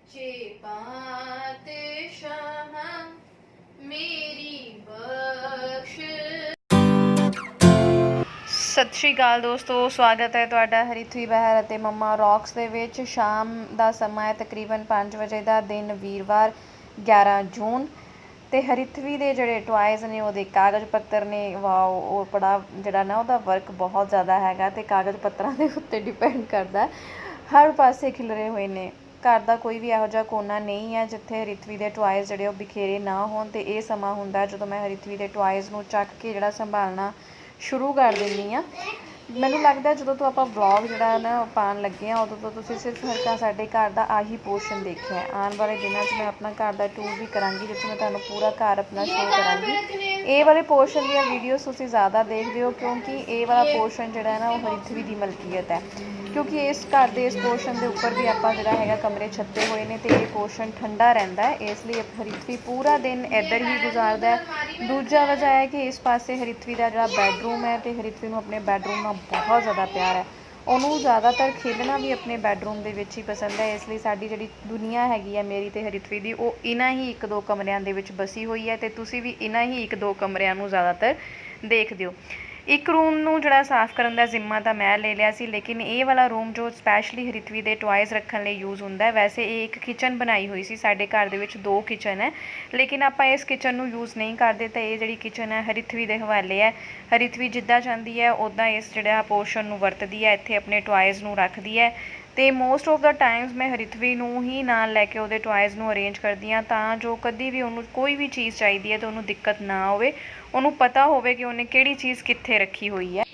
जे बात शाह मेरी बख्श। ਸਤਿ ਸ਼੍ਰੀ ਅਕਾਲ ਦੋਸਤੋ, ਸਵਾਗਤ ਹੈ ਤੁਹਾਡਾ ਹਰਿਥਵੀ ਬਹਿਰ ਅਤੇ ਮੰਮਾ ਰੌਕਸ ਦੇ ਵਿੱਚ। ਸ਼ਾਮ ਦਾ ਸਮਾਂ ਹੈ ਤਕਰੀਬਨ 5 ਵਜੇ ਦਾ, ਦਿਨ ਵੀਰਵਾਰ 11 ਜੂਨ। ਅਤੇ ਹਰਿਥਵੀ ਦੇ ਜਿਹੜੇ ਟੋਇਜ਼ ਨੇ ਉਹਦੇ ਕਾਗਜ਼ ਪੱਤਰ ਨੇ, ਵਾਓ, ਉਹ ਬੜਾ ਜਿਹੜਾ ਨਾ ਉਹਦਾ ਵਰਕ ਬਹੁਤ ਜ਼ਿਆਦਾ ਹੈਗਾ ਅਤੇ ਕਾਗਜ਼ ਪੱਤਰਾਂ ਦੇ ਉੱਤੇ ਡਿਪੈਂਡ ਕਰਦਾ। ਹਰ ਪਾਸੇ ਖਿਲਰੇ ਹੋਏ ਨੇ। ਘਰ ਦਾ ਕੋਈ ਵੀ ਇਹੋ ਜਿਹਾ ਕੋਨਾ ਨਹੀਂ ਹੈ ਜਿੱਥੇ ਹਰਿਥਵੀ ਦੇ ਟੋਇਜ਼ ਜਿਹੜੇ ਉਹ ਬਿਖੇਰੇ ਨਾ ਹੋਣ। ਅਤੇ ਇਹ ਸਮਾਂ ਹੁੰਦਾ ਜਦੋਂ ਮੈਂ ਹਰਿਥਵੀ ਦੇ ਟੋਇਜ਼ ਨੂੰ ਚੱਕ ਕੇ ਜਿਹੜਾ ਸੰਭਾਲਣਾ ਸ਼ੁਰੂ ਕਰ ਦਿੰਦੀ ਹਾਂ। ਮੈਨੂੰ ਲੱਗਦਾ ਜਦੋਂ ਤੋਂ ਆਪਾਂ ਵਲੌਗ ਜਿਹੜਾ ਨਾ ਪਾਉਣ ਲੱਗੇ ਹਾਂ ਉਦੋਂ ਤੋਂ ਤੁਸੀਂ ਸਿਰਫ ਸਾਡੇ ਘਰ ਦਾ ਆਹੀ ਪੋਰਸ਼ਨ ਦੇਖਿਆ ਹੈ। ਆਉਣ ਵਾਲੇ ਦਿਨਾਂ 'ਚ ਮੈਂ ਆਪਣਾ ਘਰ ਦਾ ਟੂਰ ਵੀ ਕਰਾਂਗੀ ਜਿੱਥੇ ਮੈਂ ਤੁਹਾਨੂੰ ਪੂਰਾ ਘਰ ਆਪਣਾ ਸ਼ੋਅ ਕਰਾਂਗੀ। ਇਹ ਵਾਲੇ ਪੋਰਸ਼ਨ ਦੀਆਂ ਵੀਡੀਓਜ਼ ਤੁਸੀਂ ਜ਼ਿਆਦਾ ਦੇਖਦੇ ਹੋ ਕਿਉਂਕਿ ਇਹ ਵਾਲਾ ਪੋਰਸ਼ਨ ਜਿਹੜਾ ਹੈ ਨਾ ਉਹ ਹਰਿਥਵੀ ਦੀ ਮਲਕੀਅਤ ਹੈ, ਕਿਉਂਕਿ ਇਸ ਘਰ ਦੇ ਇਸ ਪੋਰਸ਼ਨ ਦੇ ਉੱਪਰ ਵੀ ਆਪਾਂ ਜਿਹੜਾ ਹੈਗਾ ਕਮਰੇ ਛੱਤੇ ਹੋਏ ਨੇ ਅਤੇ ਇਹ ਪੋਰਸ਼ਨ ਠੰਡਾ ਰਹਿੰਦਾ ਹੈ, ਇਸ ਲਈ ਹਰਿਥਵੀ ਪੂਰਾ ਦਿਨ ਇੱਧਰ ਹੀ ਗੁਜ਼ਾਰਦਾ ਹੈ। ਦੂਜਾ ਵਜ੍ਹਾ ਹੈ ਕਿ ਇਸ ਪਾਸੇ ਹਰਿਥਵੀ ਦਾ ਜਿਹੜਾ ਬੈਡਰੂਮ ਹੈ ਅਤੇ ਹਰਿਥਵੀ ਨੂੰ ਆਪਣੇ ਬੈਡਰੂਮ ਨਾਲ ਬਹੁਤ ਜ਼ਿਆਦਾ ਪਿਆਰ ਹੈ। ਉਹਨੂੰ ਜ਼ਿਆਦਾਤਰ ਖੇਡਣਾ ਵੀ ਆਪਣੇ ਬੈਡਰੂਮ ਦੇ ਵਿੱਚ ਹੀ ਪਸੰਦ ਹੈ, ਇਸ ਲਈ ਸਾਡੀ ਜਿਹੜੀ ਦੁਨੀਆ ਹੈਗੀ ਹੈ ਮੇਰੀ ਅਤੇ ਹਰਿਥਵੀ ਦੀ, ਉਹ ਇਹਨਾਂ ਹੀ 1-2 ਕਮਰਿਆਂ ਦੇ ਵਿੱਚ ਬਸੀ ਹੋਈ ਹੈ ਅਤੇ ਤੁਸੀਂ ਵੀ ਇਹਨਾਂ ਹੀ 1-2 ਕਮਰਿਆਂ ਨੂੰ ਜ਼ਿਆਦਾਤਰ ਦੇਖਦੇ ਹੋ। ਇੱਕ ਰੂਮ ਨੂੰ ਜਿਹੜਾ ਸਾਫ਼ ਕਰਨ ਦਾ ਜ਼ਿੰਮਾ ਤਾਂ ਮੈਂ ਲੈ ਲਿਆ ਸੀ, ਲੇਕਿਨ ਇਹ ਵਾਲਾ ਰੂਮ ਜੋ ਸਪੈਸ਼ਲੀ ਹਰਿਥਵੀ ਦੇ ਟੋਇਜ਼ ਰੱਖਣ ਲਈ ਯੂਜ਼ ਹੁੰਦਾ ਹੈ। ਵੈਸੇ ਇਹ ਇੱਕ ਕਿਚਨ ਬਣਾਈ ਹੋਈ ਸੀ, ਸਾਡੇ ਘਰ ਦੇ ਵਿੱਚ 2 ਕਿਚਨ ਹੈ, ਲੇਕਿਨ ਆਪਾਂ ਇਸ ਕਿਚਨ ਨੂੰ ਯੂਜ਼ ਨਹੀਂ ਕਰਦੇ ਤਾਂ ਇਹ ਜਿਹੜੀ ਕਿਚਨ ਹੈ ਹਰਿਥਵੀ ਦੇ ਹਵਾਲੇ ਹੈ। ਹਰਿਥਵੀ ਜਿੱਦਾਂ ਚਾਹੁੰਦੀ ਹੈ ਉੱਦਾਂ ਇਸ ਜਿਹੜਾ ਪੋਰਸ਼ਨ ਨੂੰ ਵਰਤਦੀ ਹੈ, ਇੱਥੇ ਆਪਣੇ ਟੋਇਜ਼ ਨੂੰ ਰੱਖਦੀ ਹੈ ਅਤੇ ਮੋਸਟ ਆਫ ਦਾ ਟਾਈਮਸ ਮੈਂ ਹਰਿਥਵੀ ਨੂੰ ਹੀ ਨਾਲ ਲੈ ਕੇ ਉਹਦੇ ਟੋਇਜ਼ ਨੂੰ ਅਰੇਂਜ ਕਰਦੀ ਹਾਂ ਤਾਂ ਜੋ ਕਦੀ ਵੀ ਉਹਨੂੰ ਕੋਈ ਵੀ ਚੀਜ਼ ਚਾਹੀਦੀ ਹੈ ਤਾਂ ਉਹਨੂੰ ਦਿੱਕਤ ਨਾ ਹੋਵੇ, ਉਹਨੂੰ ਪਤਾ ਹੋਵੇ ਕਿ ਉਹਨੇ ਕਿਹੜੀ ਚੀਜ਼ ਕਿੱਥੇ ਰੱਖੀ ਹੋਈ ਹੈ।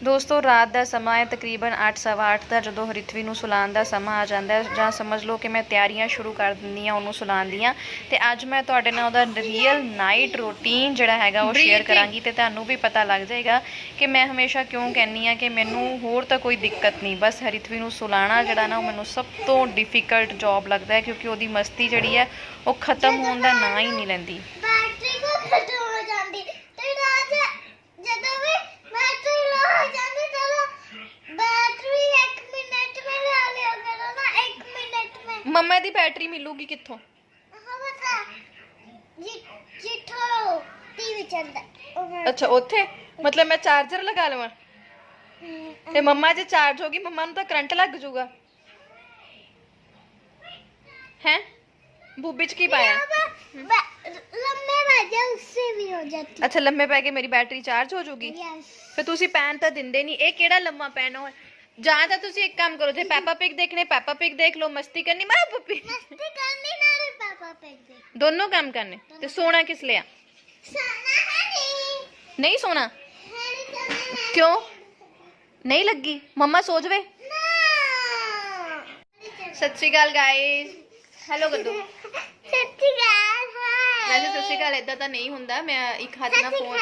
ਦੋਸਤੋ, ਰਾਤ ਦਾ ਸਮਾਂ ਹੈ ਤਕਰੀਬਨ 8-8:15 ਦਾ। ਜਦੋਂ ਹਰਿਥਵੀ ਨੂੰ ਸੁਲਾਉਣ ਦਾ ਸਮਾਂ ਆ ਜਾਂਦਾ ਜਾਂ ਸਮਝ ਲਓ ਕਿ ਮੈਂ ਤਿਆਰੀਆਂ ਸ਼ੁਰੂ ਕਰ ਦਿੰਦੀ ਹਾਂ ਉਹਨੂੰ ਸੁਲਾਉਣ ਦੀਆਂ, ਅਤੇ ਅੱਜ ਮੈਂ ਤੁਹਾਡੇ ਨਾਲ ਉਹਦਾ ਰੀਅਲ ਨਾਈਟ ਰੂਟੀਨ ਜਿਹੜਾ ਹੈਗਾ ਉਹ ਸ਼ੇਅਰ ਕਰਾਂਗੀ ਅਤੇ ਤੁਹਾਨੂੰ ਵੀ ਪਤਾ ਲੱਗ ਜਾਏਗਾ ਕਿ ਮੈਂ ਹਮੇਸ਼ਾ ਕਿਉਂ ਕਹਿੰਦੀ ਹਾਂ ਕਿ ਮੈਨੂੰ ਹੋਰ ਤਾਂ ਕੋਈ ਦਿੱਕਤ ਨਹੀਂ, ਬਸ ਹਰਿਥਵੀ ਨੂੰ ਸੁਲਾਉਣਾ ਜਿਹੜਾ ਨਾ ਉਹ ਮੈਨੂੰ ਸਭ ਤੋਂ ਡਿਫੀਕਲਟ ਜੋਬ ਲੱਗਦਾ ਹੈ, ਕਿਉਂਕਿ ਉਹਦੀ ਮਸਤੀ ਜਿਹੜੀ ਹੈ ਉਹ ਖ਼ਤਮ ਹੋਣ ਦਾ ਨਾਂ ਹੀ ਨਹੀਂ ਲੈਂਦੀ। ਮੰਮਾ ਦੀ ਬੈਟਰੀ ਮਿਲੂਗੀ ਕਿੱਥੋਂ? ਅੱਛਾ, ਉੱਥੇ ਮਤਲਬ ਮੈਂ ਚਾਰਜਰ ਲਗਾ ਲਵਾਂ ਤੇ ਮੰਮਾ ਜੇ ਚਾਰਜ ਹੋ ਗਈ ਮੰਮਾ ਨੂੰ ਤਾਂ ਕਰੰਟ ਲੱਗ ਜਾਊਗਾ ਹੈ। ਬੂਬੀ ਚ ਕੀ ਪਾਇਆ? ਅੱਛਾ, ਲੰਮੇ ਪੈ ਕੇ ਮੇਰੀ ਬੈਟਰੀ ਚਾਰਜ ਹੋ ਜਾਊਗੀ। ਫਿਰ ਤੁਸੀਂ ਪੈਨ ਤਾਂ ਦਿੰਦੇ ਨਹੀਂ, ਇਹ ਕਿਹੜਾ ਲੰਮਾ ਪੈਨ ਹੋ? ਜਾਂ ਤਾਂ ਤੁਸੀਂ ਇੱਕ ਕੰਮ ਕਰੋ, ਜੇ ਪੈਪਾ ਪਿਗ ਦੇਖਣੇ ਪੈਪਾ ਪਿਗ ਦੇਖ ਲਓ, ਮਸਤੀ ਕਰਨੀ ਮੈਂ ਪੁੱਪੀ ਦੋਨੋਂ ਕੰਮ ਕਰਨੇ। ਤੇ ਸੋਣਾ ਕਿਸ ਲਿਆ? ਨਹੀਂ ਸੋਣਾ ਕਿਉਂ? ਨਹੀਂ ਲੱਗੀ ਮੰਮਾ ਸੋ ਜਾਵੇ। ਸਤਿ ਸ਼੍ਰੀ ਅਕਾਲ ਗਾਇਜ਼, ਹੈਲੋ ਗੱਦੂ। ਵੈਸੇ ਸਤਿ ਸ਼੍ਰੀ ਅਕਾਲ ਏਦਾਂ ਤਾਂ ਨਹੀਂ ਹੁੰਦਾ, ਮੈਂ ਇੱਕ ਹੱਥ ਨਾਲ phone.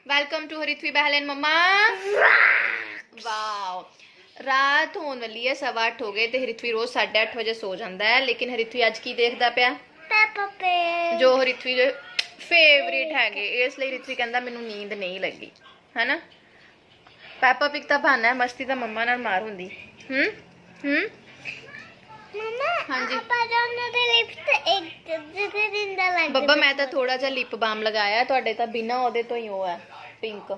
Welcome to Harithvi Behl and mumma. Wow, ਰਾਤ ਹੋਣ ਵਾਲੀ ਹੈ, 8:15 ਹੋ ਗਏ ਤੇ ਹਰਿਥਵੀ ਰੋਜ਼ 8:30 ਵਜੇ ਸੋ ਜਾਂਦਾ ਹੈ, ਲੇਕਿਨ ਹਰਿਥਵੀ ਅੱਜ ਕੀ ਦੇਖਦਾ ਪਿਆ? ਪੈਪਾ ਪਿਗ, ਜੋ ਹਰਿਥਵੀ ਦੇ ਫੇਵਰੇਟ ਹੈਗੇ, ਇਸ ਲਈ ਹਰਿਥਵੀ ਕਹਿੰਦਾ ਮੈਨੂੰ ਨੀਂਦ ਨਹੀਂ ਲੱਗੀ, ਹੈ ਨਾ। ਪੈਪਾ ਪਿਗ ਤਾਂ ਬਹਾਨਾ ਹੈ, ਮਸਤੀ ਤਾਂ ਮੰਮਾ ਨਾਲ ਮਾਰ ਹੁੰਦੀ। ਹਾਂਜੀ ਬੱਬਾ, ਮੈਂ ਤਾਂ ਥੋੜਾ ਜਿਹਾ ਲਿਪ ਬਾਮ ਲਗਾਇਆ, ਤੁਹਾਡੇ ਤਾਂ ਬਿਨਾਂ ਉਹਦੇ ਤੋਂ ਹੀ ਉਹ ਹੈ ਪਿੰਕ।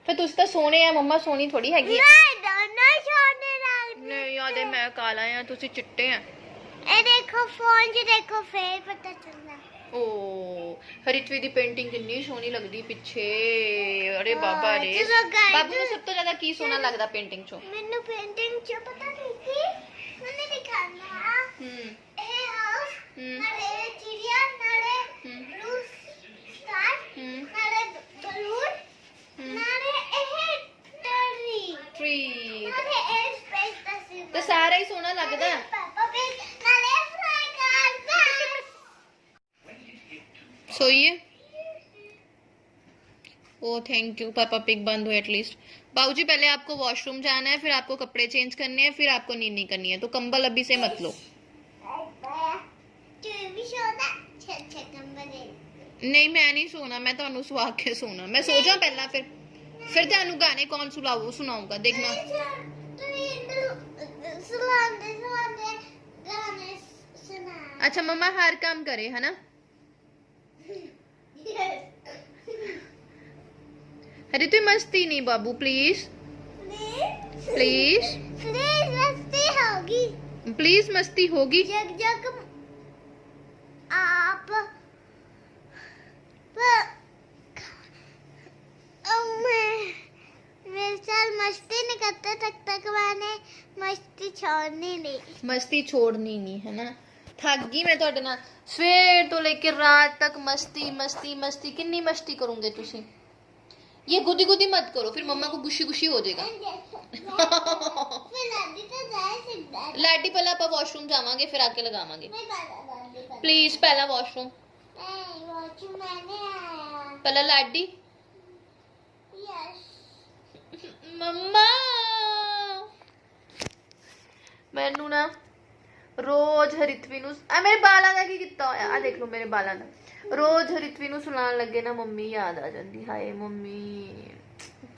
ਫਿਰ ਤੁਸੀਂ ਤਾਂ ਸੋਹਣੇ ਆ, ਮੰਮਾ ਸੋਹਣੀ ਥੋੜੀ ਹੈਗੀ ਆ। ਨਹੀਂ ਆਦੇ ਮੈਂ ਕਾਲਾ ਆ, ਤੁਸੀਂ ਚਿੱਟੇ ਆ। ਇਹ ਦੇਖੋ ਫੋਨ 'ਚ ਦੇਖੋ ਫੇਰ ਪਤਾ ਚੱਲਦਾ। ਓ ਹਰਿਥਵੀ ਦੀ ਪੇਂਟਿੰਗ ਕਿੰਨੀ ਸੋਹਣੀ ਲੱਗਦੀ ਪਿੱਛੇ। ਅਰੇ ਬਾਬਾ ਰੇ, ਬਾਬੂ ਨੂੰ ਸਭ ਤੋਂ ਜ਼ਿਆਦਾ ਕੀ ਸੋਹਣਾ ਲੱਗਦਾ ਪੇਂਟਿੰਗ 'ਚੋਂ? ਮੈਨੂੰ ਪੇਂਟਿੰਗ 'ਚ ਪਤਾ ਨਹੀਂ ਕੀ ਮੈਨੇ ਦਿਖਾਣਾ। ਇਹ ਹਾਊਸ ਨਾਲੇ ਚਿੜੀਆ ਨਾਲੇ ਬਲੂ ਸਕਾਈ ਨਾਲੇ ਬਲੂਨ ਨਾਲੇ ਇਹ ਟਰੀ ਨਾਲੇ ਇਹ ਸਪੇਸ ਦਾ ਸੀ, ਤੇ ਸਾਰਾ ਹੀ ਸੋਹਣਾ ਲੱਗਦਾ। ਪਾਪਾ ਵੀ ਨਾਲੇ ਫਰਾਈ ਕਰਦਾ। सोइए। ओ थैंक यू, पापा पिग बंद हुए एटलीस्ट। बाबूजी पहले आपको वॉशरूम जाना है, फिर आपको कपड़े चेंज करने हैं, फिर आपको नींद नहीं करनी है, तो कंबल अभी से मत लो। नहीं मैं नहीं सोना, मैं तो सुहा के सोना। मैं सो जा पहला, फिर तेनू गाने कौन सुनाऊगा देखना। अच्छा मम्मा हर काम करे है ना। अरे तू मस्ती नहीं बाबू, प्लीज प्लीज प्लीज मस्ती होगी। प्लीज मस्ती होगी। जग जग आप मेरे साथ मस्ती नहीं करते तब तक मैंने मस्ती छोड़नी नहीं। मस्ती छोड़नी नहीं है ना। थक गई मैं ਤੁਹਾਡੇ ਨਾਲ ਸਵੇਰ ਤੋਂ ਲੈ ਕੇ रात तक मस्ती मस्ती मस्ती। कितनी मस्ती करोगे तुसी? ये गुदी गुदी मत करो, फिर मम्मा को गुस्सी गुस्सी हो जाएगा। लाडी पहले आप वॉशरूम जावांगे फिर आके लगावांगे। प्लीज पहला वॉशरूम पहला लाडी। मम्मा मैनू ना रोज हरिथवी नू आ मेरे बालों का की किता होया आ देख लो मेरे बालों का। रोज हरिथवी नू सुनान लगे ना मम्मी याद आ जाती। हाय मम्मी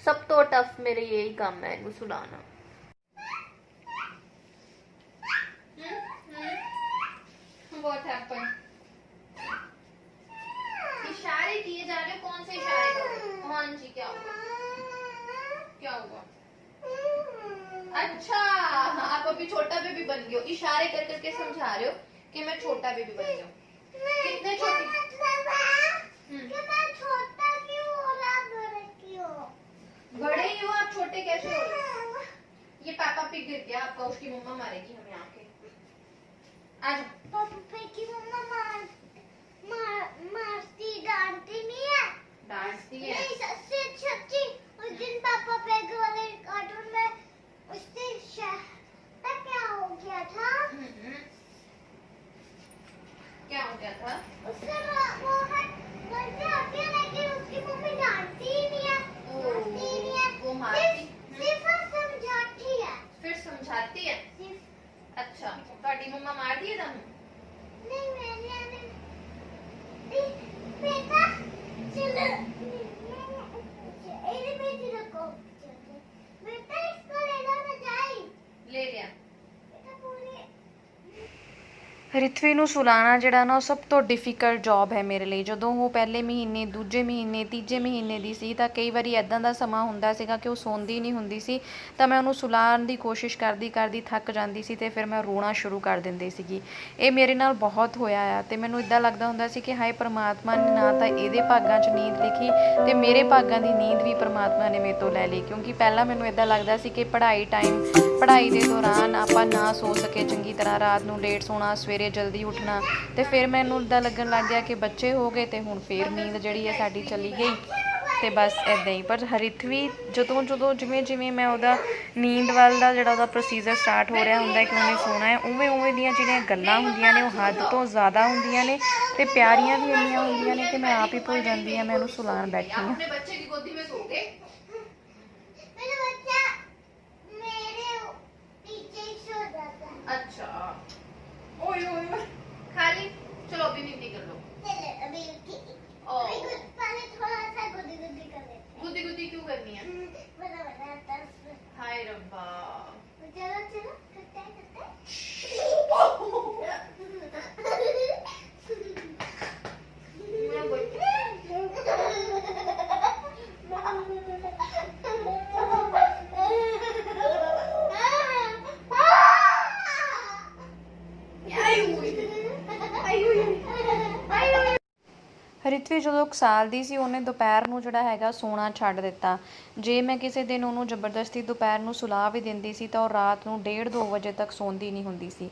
सब तो टफ मेरे यही काम है इनू सुनाना। What happened? इशारे किए जा रहे, कौन से इशारे कर रहे हो? हाँ जी क्या हुआ? क्या हुआ? अच्छा आप अभी छोटा बेबी बन गए हो, इशारे कर करके समझा रहे हो कि मैं छोटा बेबी बन गया हूँ। कितने छोटे? छोटा क्यों हो रहा, बड़ा क्यों? बड़े ही हो आप, छोटे कैसे हो रहे? ये पापा पिक गिर गया आपका, उसकी मम्मा मारेगी हमें आके। आज पापा की मम्मा मारती डांटती नहीं है। डांटती है नहीं सच्ची सच्ची उस दिन पापा पेग वाले कार्टून में उससे क्या हो गया था? क्या हो गया था? उससे वो बच्चे आते हैं लेकिन उसकी मम्मी डांटती ही नहीं है। डांटती ही नहीं है, वो मारती सिर्फ समझाती है। फिर समझाती है। अच्छा ਤੁਹਾਡੀ मम्मा मारती है ਤੁਹਾਨੂੰ? नहीं मैंने बेटा चलो ये बेटी रखो बेटा, इसको ले लो ना जाए। ले लिया। बेटा पूरी ਰਿਥਵੀ ਨੂੰ ਸੁਲਾਣਾ ਜਿਹੜਾ ਨਾ ਉਹ ਸਭ ਤੋਂ ਡਿਫਿਕਲਟ ਜੌਬ ਹੈ ਮੇਰੇ ਲਈ। ਜਦੋਂ ਉਹ ਪਹਿਲੇ ਮਹੀਨੇ, ਦੂਜੇ ਮਹੀਨੇ, ਤੀਜੇ ਮਹੀਨੇ ਦੀ ਸੀ ਤਾਂ ਕਈ ਵਾਰੀ ਇੱਦਾਂ ਦਾ ਸਮਾਂ ਹੁੰਦਾ ਸੀਗਾ ਕਿ ਉਹ ਸੌਂਦੀ ਨਹੀਂ ਹੁੰਦੀ ਸੀ ਤਾਂ ਮੈਂ ਉਹਨੂੰ ਸੁਲਾਉਣ ਦੀ ਕੋਸ਼ਿਸ਼ ਕਰਦੀ ਕਰਦੀ ਥੱਕ ਜਾਂਦੀ ਸੀ ਅਤੇ ਫਿਰ ਮੈਂ ਰੋਣਾ ਸ਼ੁਰੂ ਕਰ ਦਿੰਦੀ ਸੀਗੀ। ਇਹ ਮੇਰੇ ਨਾਲ ਬਹੁਤ ਹੋਇਆ ਆ ਅਤੇ ਮੈਨੂੰ ਇੱਦਾਂ ਲੱਗਦਾ ਹੁੰਦਾ ਸੀ ਕਿ ਹਾਏ ਪਰਮਾਤਮਾ ਨੇ ਨਾ ਤਾਂ ਇਹਦੇ ਭਾਗਾਂ 'ਚ ਨੀਂਦ ਲਿਖੀ ਅਤੇ ਮੇਰੇ ਭਾਗਾਂ ਦੀ ਨੀਂਦ ਵੀ ਪਰਮਾਤਮਾ ਨੇ ਮੇਰੇ ਤੋਂ ਲੈ ਲਈ। ਕਿਉਂਕਿ ਪਹਿਲਾਂ ਮੈਨੂੰ ਇੱਦਾਂ ਲੱਗਦਾ ਸੀ ਕਿ ਪੜ੍ਹਾਈ ਦੇ ਦੌਰਾਨ ਆਪਾਂ ਨਾ ਸੋ ਸਕੇ ਚੰਗੀ ਤਰ੍ਹਾਂ, ਰਾਤ ਨੂੰ ਲੇਟ ਸੋਣਾ, ਸਵੇਰੇ ਜਲਦੀ ਉੱਠਣਾ ਅਤੇ ਫਿਰ ਮੈਨੂੰ ਇੱਦਾਂ ਲੱਗਣ ਲੱਗ ਗਿਆ ਕਿ ਬੱਚੇ ਹੋ ਗਏ ਅਤੇ ਹੁਣ ਫਿਰ ਨੀਂਦ ਜਿਹੜੀ ਹੈ ਸਾਡੀ ਚਲੀ ਗਈ ਅਤੇ ਬਸ ਇੱਦਾਂ ਹੀ। ਪਰ ਹਰਿਥਵੀ ਜਦੋਂ ਜਿਵੇਂ ਮੈਂ ਉਹਦਾ ਨੀਂਦ ਵੱਲ ਦਾ ਜਿਹੜਾ ਉਹਦਾ ਪ੍ਰੋਸੀਜਰ ਸਟਾਰਟ ਹੋ ਰਿਹਾ ਹੁੰਦਾ ਕਿ ਉਹਨੇ ਸੋਣਾ ਹੈ, ਉਵੇਂ ਦੀਆਂ ਜਿਹੜੀਆਂ ਗੱਲਾਂ ਹੁੰਦੀਆਂ ਨੇ ਉਹ ਹੱਦ ਤੋਂ ਜ਼ਿਆਦਾ ਹੁੰਦੀਆਂ ਨੇ ਅਤੇ ਪਿਆਰੀਆਂ ਵੀ ਇੰਨੀਆਂ ਹੁੰਦੀਆਂ ਨੇ ਕਿ ਮੈਂ ਆਪ ਹੀ ਭੁੱਲ ਜਾਂਦੀ ਹਾਂ ਮੈਂ ਉਹਨੂੰ ਸੁਲਾਉਣ ਬੈਠੀ ਹਾਂ। ਆਪਣੇ ਬੱਚੇ ਦੀ ਗੋਦੀ ਵਿੱਚ ਸੋ ਗਏ? मेरा बच्चा मेरे पीछे ही सो जाता है। अच्छा ओए खाली चलो अभी नींद कर लो। चले अभी पहले थोड़ा सा गुदी गुदी कर लेते हैं। गुदी गुदी क्यों करनी है? बड़ा दर्द। हाय रब्बा चलो चलो करते हैं ਹਰਿਥਵੀ ਜਦੋਂ 1 ਸਾਲ ਦੀ ਸੀ ਉਹਨੇ ਦੁਪਹਿਰ ਨੂੰ ਜਿਹੜਾ ਹੈਗਾ ਸੋਣਾ ਛੱਡ ਦਿੱਤਾ। ਜੇ ਮੈਂ ਕਿਸੇ ਦਿਨ ਉਹਨੂੰ ਜ਼ਬਰਦਸਤੀ ਦੁਪਹਿਰ ਨੂੰ ਸੁਲਾ ਵੀ ਦਿੰਦੀ ਸੀ ਤਾਂ ਉਹ ਰਾਤ ਨੂੰ 1:30-2 ਵਜੇ ਤੱਕ ਸੌਂਦੀ ਨਹੀਂ ਹੁੰਦੀ ਸੀ।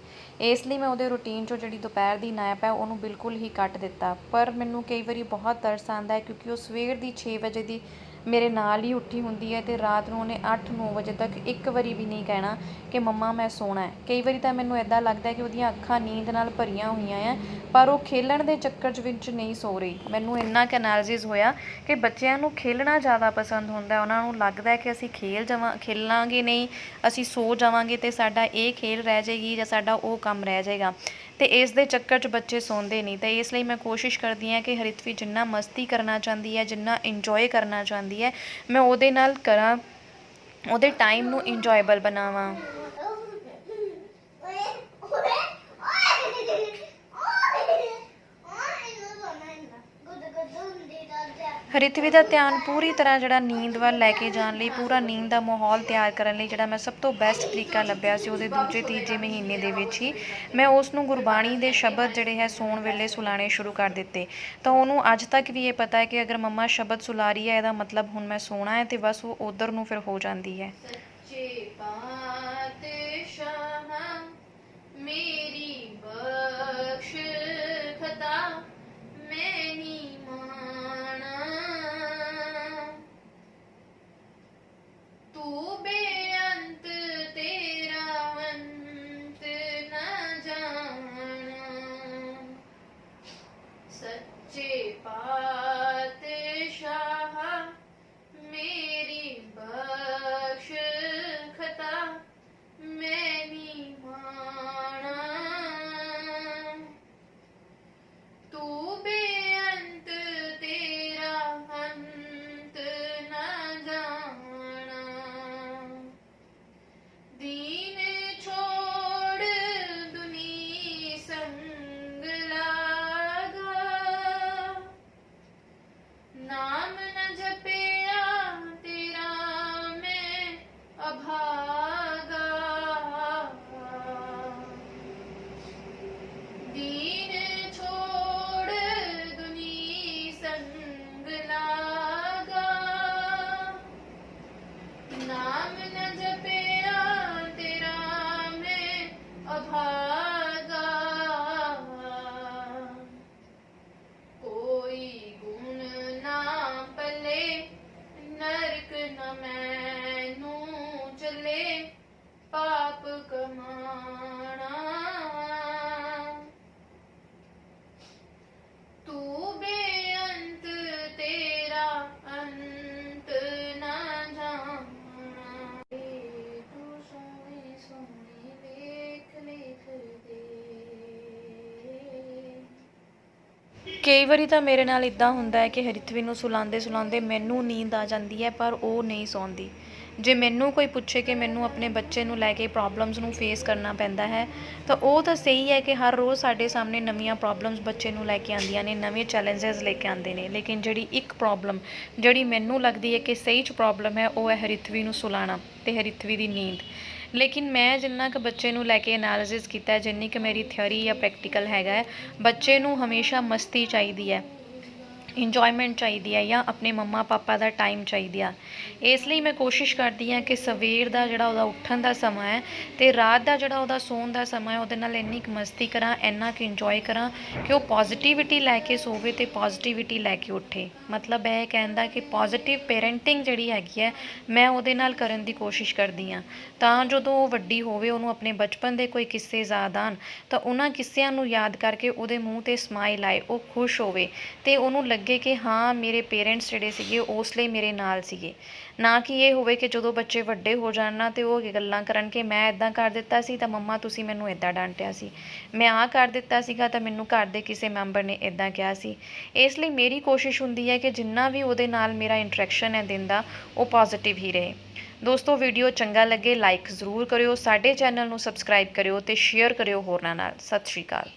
ਇਸ ਲਈ ਮੈਂ ਉਹਦੇ ਰੂਟੀਨ 'ਚੋਂ ਜਿਹੜੀ ਦੁਪਹਿਰ ਦੀ ਨੈਪ ਹੈ ਉਹਨੂੰ ਬਿਲਕੁਲ ਹੀ ਕੱਟ ਦਿੱਤਾ। ਪਰ ਮੈਨੂੰ ਕਈ ਵਾਰੀ ਬਹੁਤ ਤਰਸ ਆਉਂਦਾ ਹੈ ਕਿਉਂਕਿ ਉਹ ਸਵੇਰ ਦੀ 6 ਵਜੇ ਦੀ ਮੇਰੇ ਨਾਲ ਹੀ ਉੱਠੀ ਹੁੰਦੀ ਹੈ ਅਤੇ ਰਾਤ ਨੂੰ ਉਹਨੇ 8-9 ਵਜੇ ਤੱਕ ਇੱਕ ਵਾਰੀ ਵੀ ਨਹੀਂ ਕਹਿਣਾ ਕਿ ਮੰਮਾ ਮੈਂ ਸੋਣਾ ਹੈ। ਕਈ ਵਾਰੀ ਤਾਂ ਮੈਨੂੰ ਇੱਦਾਂ ਲੱਗਦਾ ਕਿ ਉਹਦੀਆਂ ਅੱਖਾਂ ਨੀਂਦ ਨਾਲ ਭਰੀਆਂ ਹੋਈਆਂ ਆ ਪਰ ਉਹ ਖੇਲਣ ਦੇ ਚੱਕਰ ਵਿੱਚ ਨਹੀਂ ਸੋ ਰਹੀ। ਮੈਨੂੰ ਇੰਨਾ ਕੁ ਐਨਾਲਿਸਿਸ ਹੋਇਆ ਕਿ ਬੱਚਿਆਂ ਨੂੰ ਖੇਲਣਾ ਜ਼ਿਆਦਾ ਪਸੰਦ ਹੁੰਦਾ। ਉਹਨਾਂ ਨੂੰ ਲੱਗਦਾ ਕਿ ਅਸੀਂ ਖੇਲਾਂਗੇ ਨਹੀਂ, ਅਸੀਂ ਸੋ ਜਾਵਾਂਗੇ ਅਤੇ ਸਾਡਾ ਇਹ ਖੇਲ ਰਹਿ ਜਾਏਗੀ ਜਾਂ ਸਾਡਾ ਉਹ ਕੰਮ ਰਹਿ ਜਾਏਗਾ ਅਤੇ ਇਸ ਦੇ ਚੱਕਰ 'ਚ ਬੱਚੇ ਸੌਂਦੇ ਨਹੀਂ। ਤਾਂ ਇਸ ਲਈ ਮੈਂ ਕੋਸ਼ਿਸ਼ ਕਰਦੀ ਹਾਂ ਕਿ ਹਰਿਥਵੀ ਜਿੰਨਾ ਮਸਤੀ ਕਰਨਾ ਚਾਹੁੰਦੀ ਹੈ, ਜਿੰਨਾ ਇੰਜੋਏ ਕਰਨਾ ਚਾਹੁੰਦੀ ਹੈ, ਮੈਂ ਉਹਦੇ ਨਾਲ ਕਰਾਂ, ਉਹਦੇ ਟਾਈਮ ਨੂੰ ਇੰਜੋਏਬਲ ਬਣਾਵਾਂ। ਰਿਥਵੀ ਦਾ ਧਿਆਨ ਪੂਰੀ ਤਰ੍ਹਾਂ ਜਿਹੜਾ ਨੀਂਦ ਵੱਲ ਲੈ ਕੇ ਜਾਣ ਲਈ, ਪੂਰਾ ਨੀਂਦ ਦਾ ਮਾਹੌਲ ਤਿਆਰ ਕਰਨ ਲਈ ਜਿਹੜਾ ਮੈਂ ਸਭ ਤੋਂ ਬੈਸਟ ਤਰੀਕਾ ਲੱਭਿਆ ਸੀ, ਉਹਦੇ ਦੂਜੇ ਤੀਜੇ ਮਹੀਨੇ ਦੇ ਵਿੱਚ ਹੀ ਮੈਂ ਉਸ ਨੂੰ ਗੁਰਬਾਣੀ ਦੇ ਸ਼ਬਦ ਜਿਹੜੇ ਹੈ ਸੌਣ ਵੇਲੇ ਸੁਲਾਣੇ ਸ਼ੁਰੂ ਕਰ ਦਿੱਤੇ। ਤਾਂ ਉਹਨੂੰ ਅੱਜ ਤੱਕ ਵੀ ਇਹ ਪਤਾ ਹੈ ਕਿ ਅਗਰ ਮੰਮਾ ਸ਼ਬਦ ਸੁਲਾ ਰਹੀ ਹੈ ਇਹਦਾ ਮਤਲਬ ਹੁਣ ਮੈਂ ਸੋਣਾ ਹੈ, ਤੇ ਬਸ ਉਹ ਉਧਰ ਨੂੰ ਫਿਰ ਹੋ ਜਾਂਦੀ ਹੈ। ਸੱਚੇ ਪਾਤਸ਼ਾਹ ਮੇਰੀ ਬਖਸ਼ ਖਤਾ ਮੈਂ ਨੀ ਮਾਣਾ, ਤੂੰ ਬੇਅੰਤ ਤੇਰਾ ਅੰਤ ਨਾ ਜਾਣਾ। ਸੱਚੇ ਪਾਤਸ਼ਾਹ ਮੇਰੀ ਬਖਸ਼ ਖਤਾ ਮੈਂ ਨੀ ਮਾਣਾ, ਤੂੰ ਬੇਅੰਤ ਤੇਰਾ ਅੰਤ ਨਾ ਜਾਣਾ। ਦੀਨ ਛੋੜ ਦੁਨੀ ਸੰਗ ਲਾਗਾ, ਨਾਮ ਨ ਜਪਿਆ ਤੇਰਾ ਮੈਂ ਅਭਾਗਾ। ਦੀਨ ਛੋੜ ਦੁਨੀ ਸੰਗ ਲਾਗਾ, ਨਾਮ ਨ ਜਪਿਆ ਤੇਰਾ ਮੈਂ ਅਭਾਗਾ। ਕੋਈ ਗੁਣ ਨਾ ਪਲੇ ਨਰਕ ਨ ਮੈਨੂੰ ਚਲੇ ਪਾਪ ਕਮਾਣਾ, ਤੂੰ ਬੇਅੰਤ ਤੇਰਾ ਅੰਤ ਨਾ ਜਾਣਾ। ਤੂੰ ਸੋਹਣੀ ਸੋਹਣੀ ਵੇਖ ਲਿਖ ਦੇ। ਕਈ ਵਾਰੀ ਤਾਂ ਮੇਰੇ ਨਾਲ ਇੱਦਾਂ ਹੁੰਦਾ ਹੈ ਕਿ ਹਰਿਥਵੀ ਨੂੰ ਸੁਲਾਉਂਦੇ ਮੈਨੂੰ ਨੀਂਦ ਆ ਜਾਂਦੀ ਹੈ, ਪਰ ਉਹ ਨਹੀਂ ਸੌਂਦੀ। ਜੇ ਮੈਨੂੰ ਕੋਈ ਪੁੱਛੇ ਕਿ ਮੈਨੂੰ ਆਪਣੇ ਬੱਚੇ ਨੂੰ ਲੈ ਕੇ ਪ੍ਰੋਬਲਮਸ ਨੂੰ ਫੇਸ ਕਰਨਾ ਪੈਂਦਾ ਹੈ, ਤਾਂ ਉਹ ਤਾਂ ਸਹੀ ਹੈ ਕਿ ਹਰ ਰੋਜ਼ ਸਾਡੇ ਸਾਹਮਣੇ ਨਵੀਆਂ ਪ੍ਰੋਬਲਮਸ ਬੱਚੇ ਨੂੰ ਲੈ ਕੇ ਆਉਂਦੀਆਂ ਨੇ, ਨਵੇਂ ਚੈਲੰਜਸ ਲੈ ਕੇ ਆਉਂਦੇ ਨੇ। ਲੇਕਿਨ ਜਿਹੜੀ ਇੱਕ ਪ੍ਰੋਬਲਮ ਜਿਹੜੀ ਮੈਨੂੰ ਲੱਗਦੀ ਹੈ ਕਿ ਸਹੀ 'ਚ ਪ੍ਰੋਬਲਮ ਹੈ, ਉਹ ਹੈ ਹਰਿਥਵੀ ਨੂੰ ਸੁਲਾਉਣਾ ਅਤੇ ਹਰਿਥਵੀ ਦੀ ਨੀਂਦ। ਲੇਕਿਨ ਮੈਂ ਜਿੰਨਾ ਕੁ ਬੱਚੇ ਨੂੰ ਲੈ ਕੇ ਐਨਾਲਿਸਿਸ ਕੀਤਾ, ਜਿੰਨੀ ਕੁ ਮੇਰੀ ਥਿਓਰੀ ਜਾਂ ਪ੍ਰੈਕਟੀਕਲ ਹੈਗਾ ਹੈ, ਬੱਚੇ ਨੂੰ ਹਮੇਸ਼ਾ ਮਸਤੀ ਚਾਹੀਦੀ ਹੈ, ਇੰਜੋਇਮੈਂਟ ਚਾਹੀਦੀ ਹੈ, ਜਾਂ ਆਪਣੇ ਮੰਮਾ ਪਾਪਾ ਦਾ ਟਾਈਮ ਚਾਹੀਦੀ ਆ। ਇਸ ਲਈ ਮੈਂ ਕੋਸ਼ਿਸ਼ ਕਰਦੀ ਹਾਂ ਕਿ ਸਵੇਰ ਦਾ ਜਿਹੜਾ ਉਹਦਾ ਉੱਠਣ ਦਾ ਸਮਾਂ ਹੈ ਅਤੇ ਰਾਤ ਦਾ ਜਿਹੜਾ ਉਹਦਾ ਸੌਣ ਦਾ ਸਮਾਂ ਹੈ, ਉਹਦੇ ਨਾਲ ਇੰਨੀ ਕੁ ਮਸਤੀ ਕਰਾਂ, ਇੰਨਾ ਕੁ ਇੰਜੋਏ ਕਰਾਂ ਕਿ ਉਹ ਪੋਜ਼ੀਟਿਵਿਟੀ ਲੈ ਕੇ ਸੋਵੇ ਅਤੇ ਪੋਜ਼ੀਟਿਵਿਟੀ ਲੈ ਕੇ ਉੱਠੇ। ਮਤਲਬ ਇਹ ਕਹਿੰਦਾ ਕਿ ਪੋਜ਼ੀਟਿਵ ਪੇਰੈਂਟਿੰਗ ਜਿਹੜੀ ਹੈਗੀ ਹੈ, ਮੈਂ ਉਹਦੇ ਨਾਲ ਕਰਨ ਦੀ ਕੋਸ਼ਿਸ਼ ਕਰਦੀ ਹਾਂ, ਤਾਂ ਜਦੋਂ ਉਹ ਵੱਡੀ ਹੋਵੇ, ਉਹਨੂੰ ਆਪਣੇ ਬਚਪਨ ਦੇ ਕੋਈ ਕਿੱਸੇ ਯਾਦ ਆਉਣ, ਤਾਂ ਉਹਨਾਂ ਕਿੱਸਿਆਂ ਨੂੰ ਯਾਦ ਕਰਕੇ ਉਹਦੇ ਮੂੰਹ 'ਤੇ ਸਮਾਈਲ ਆਏ, ਉਹ ਖੁਸ਼ ਹੋਵੇ ਅਤੇ ਉਹਨੂੰ ਲੱਗੇ ਕਿ ਹਾਂ ਮੇਰੇ ਪੇਰੈਂਟਸ ਜਿਹੜੇ ਸੀਗੇ ਉਸ ਲਈ ਮੇਰੇ ਨਾਲ ਸੀਗੇ। ਨਾ ਕਿ ਇਹ ਹੋਵੇ ਕਿ ਜਦੋਂ ਬੱਚੇ ਵੱਡੇ ਹੋ ਜਾਣ ਨਾ ਅਤੇ ਉਹ ਗੱਲਾਂ ਕਰਨ ਕਿ ਮੈਂ ਇੱਦਾਂ ਕਰ ਦਿੱਤਾ ਸੀ ਤਾਂ ਮੰਮਾ ਤੁਸੀਂ ਮੈਨੂੰ ਇੱਦਾਂ ਡਾਂਟਿਆ ਸੀ, ਮੈਂ ਆਹ ਕਰ ਦਿੱਤਾ ਸੀਗਾ ਤਾਂ ਮੈਨੂੰ ਘਰ ਦੇ ਕਿਸੇ ਮੈਂਬਰ ਨੇ ਇੱਦਾਂ ਕਿਹਾ ਸੀ। ਇਸ ਲਈ ਮੇਰੀ ਕੋਸ਼ਿਸ਼ ਹੁੰਦੀ ਹੈ ਕਿ ਜਿੰਨਾ ਵੀ ਉਹਦੇ ਨਾਲ ਮੇਰਾ ਇੰਟਰੈਕਸ਼ਨ ਹੈ ਦਿਨ ਦਾ, ਉਹ ਪੋਜ਼ੀਟਿਵ ਹੀ ਰਹੇ। ਦੋਸਤੋ, ਵੀਡੀਓ ਚੰਗਾ ਲੱਗੇ ਲਾਈਕ ਜ਼ਰੂਰ ਕਰਿਓ, ਸਾਡੇ ਚੈਨਲ ਨੂੰ ਸਬਸਕ੍ਰਾਈਬ ਕਰਿਓ ਅਤੇ ਸ਼ੇਅਰ ਕਰਿਓ ਹੋਰਨਾਂ ਨਾਲ। ਸਤਿ ਸ਼੍ਰੀ ਅਕਾਲ।